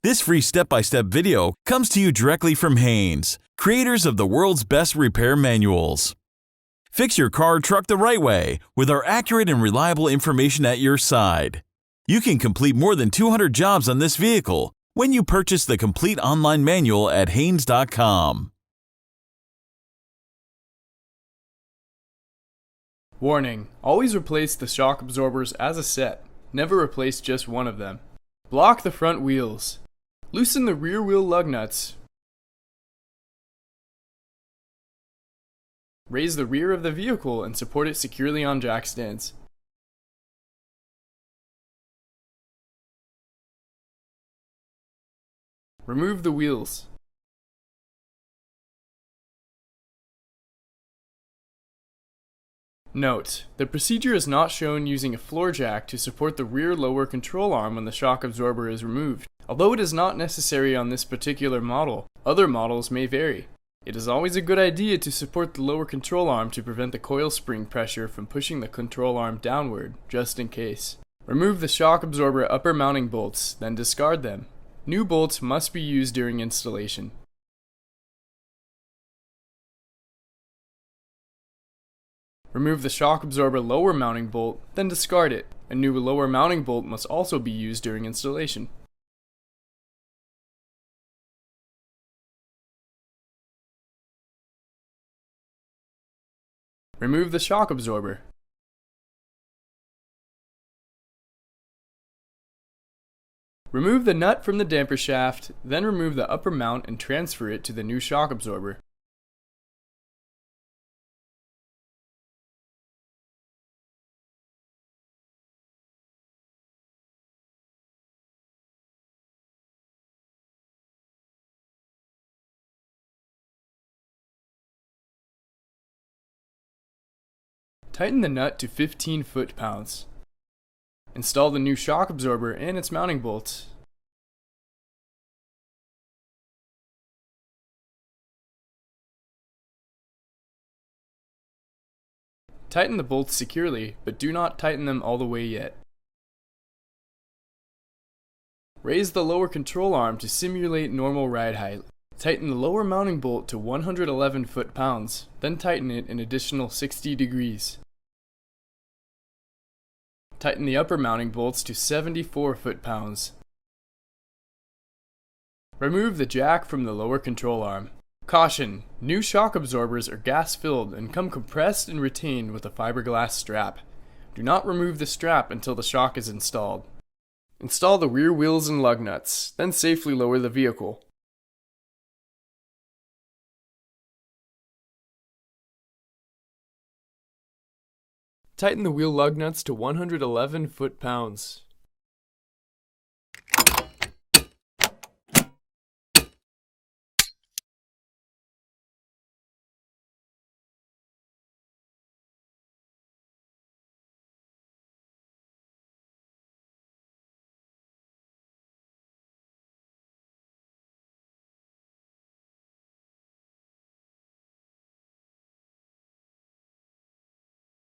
This free step-by-step video comes to you directly from Haynes, creators of the world's best repair manuals. Fix your car or truck the right way with our accurate and reliable information at your side. You can complete more than 200 jobs on this vehicle when you purchase the complete online manual at Haynes.com. Warning: always replace the shock absorbers as a set. Never replace just one of them. Block the front wheels. Loosen the rear wheel lug nuts. Raise the rear of the vehicle and support it securely on jack stands. Remove the wheels. Note: the procedure is not shown using a floor jack to support the rear lower control arm when the shock absorber is removed. Although it is not necessary on this particular model, other models may vary. It is always a good idea to support the lower control arm to prevent the coil spring pressure from pushing the control arm downward, just in case. Remove the shock absorber upper mounting bolts, then discard them. New bolts must be used during installation. Remove the shock absorber lower mounting bolt, then discard it. A new lower mounting bolt must also be used during installation. Remove the shock absorber. Remove the nut from the damper shaft, then remove the upper mount and transfer it to the new shock absorber. Tighten the nut to 15 foot-pounds. Install the new shock absorber and its mounting bolts. Tighten the bolts securely, but do not tighten them all the way yet. Raise the lower control arm to simulate normal ride height. Tighten the lower mounting bolt to 111 foot-pounds, then tighten it an additional 60 degrees. Tighten the upper mounting bolts to 74 foot-pounds. Remove the jack from the lower control arm. Caution: new shock absorbers are gas-filled and come compressed and retained with a fiberglass strap. Do not remove the strap until the shock is installed. Install the rear wheels and lug nuts, then safely lower the vehicle. Tighten the wheel lug nuts to 111 foot-pounds.